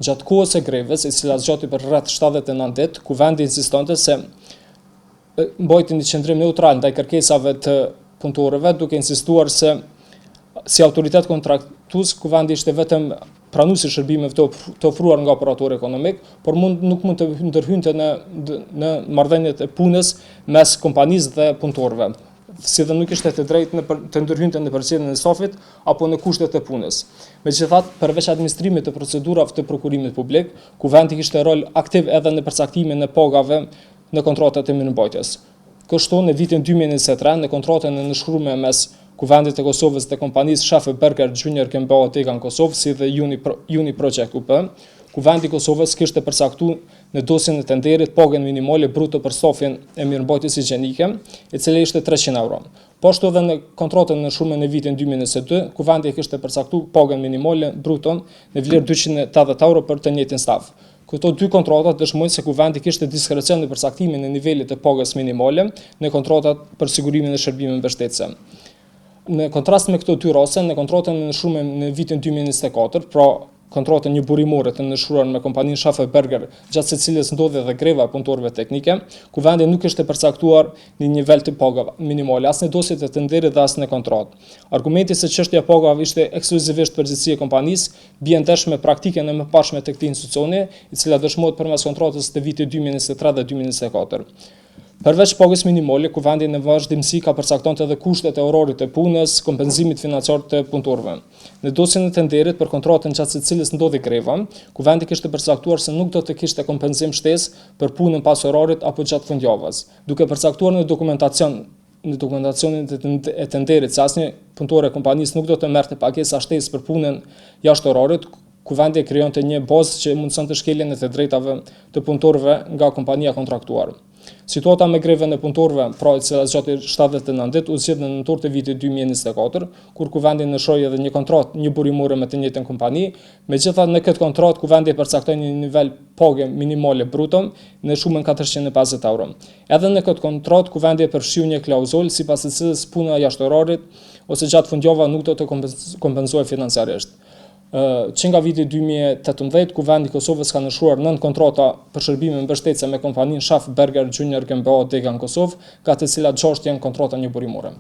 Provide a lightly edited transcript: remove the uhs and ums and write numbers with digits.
gjatë kohës së grevës, e cila zgjati për rreth 79 ditë, ku vendi insistonte se mbajti një qëndrim neutral ndaj kërkesave të punëtorëve, duke insistuar se si autoritet kontraktues, ku vendi ishte vetëm pranuesi i shërbimeve të ofruar nga operatori ekonomik, por nuk mund të ndërhynte në marrëdhëniet e punës mes kompanisë dhe punëtorëve, si dhe nuk ishte të drejtë të ndërhynte në përcjelljen e stafit apo në kushtet e punës. Megjithatë, përveç administrimit të procedurave të prokurimit publik, ku vendi kishte rol aktiv edhe në përcaktimin e pagave në kontratat e mirëmbajtjes. Kështu, në vitin 2023, në kontratën e nënshkruar mes Kuvendit të Kosovës dhe kompanisë Shafe Berger Junior GmbH Tega në Kosovë, si dhe Uni Project UP, Kuvendi i Kosovës kishte përcaktuar në dosjen e tenderit pagën minimale bruto për stafin e mirëmbajtjes higjienike, e cila ishte 300 euro. Po ashtu edhe në kontratën e nënshkruar në vitin 2022, Kuvendi kishte përcaktuar pagën minimale bruto në vlerë 280 euro për të njëjtin staf. Këto dy kontratat dëshmojnë se Kuvendi kishte diskrecion në përcaktimin e nivelit të pagës minimale në kontratat për sigurimin e shërbimeve mbështetëse. Në kontrast me këto dy raste, në kontratën e nënshkruar në vitin 2024, pra kontratën një burimore të nënshkruar me kompaninë Shafe Berger, gjatë së cilës ndodhi edhe greva e punëtorëve teknike, Kuvendi nuk ishte përcaktuar një nivel të pagave minimale as në dosjet e tenderit dhe as në kontratë. Argumenti se çështja e pagave ishte ekskluzivisht përgjegjësia e kompanisë bie ndesh me praktikën e mëparshme të këtij institucioni, e cila dëshmohet përmes kontratës të vitit 2023 dhe 2024. Përveç pagës minimale, Kuvendi në vazhdimsi ka përcaktonte edhe kushtet e orarit të punës, kompenzimit financiar të punëtorëve. Në dosjen e tenderit për kontratën gjatë së cilës ndodhi greva, Kuvendi kishte përcaktuar se nuk do të kishte kompenzim shtesë për punën pas orarit apo gjatë fundjavës, duke përcaktuar në dokumentacionin e tenderit se asnjë punëtor e kompanisë nuk do të merrte pagesa shtesë për punën jashtë orarit. Kuvendi krijonte një bazë që mundson të shkeljen e të drejtave të punëtorëve nga kompania kontraktuar. Situata me grevën e punëtorëve, pra e cila zgjati 79 ditë, u zgjidh në nëntor të vitit 2024, kur Kuvendi nënshkroi edhe një kontratë një burimore me të njëjtën kompani. Megjithatë, në këtë kontratë Kuvendi përcaktoi një nivel pagë minimale bruto në shumën 450 euro. Edhe në këtë kontratë Kuvendi përfshiu një klauzulë sipas së cilës puna jashtë orarit ose gjatë fundjavës nuk do të kompenzohet financiarisht. Që nga viti 2018, Kuvendi i Kosovës ka nënshkruar 9 kontrata për shërbime mbështetëse me kompaninë Shafe Berger Junior GmbH Tega në Kosovë, ka të cilat 6 janë kontrata një burimore.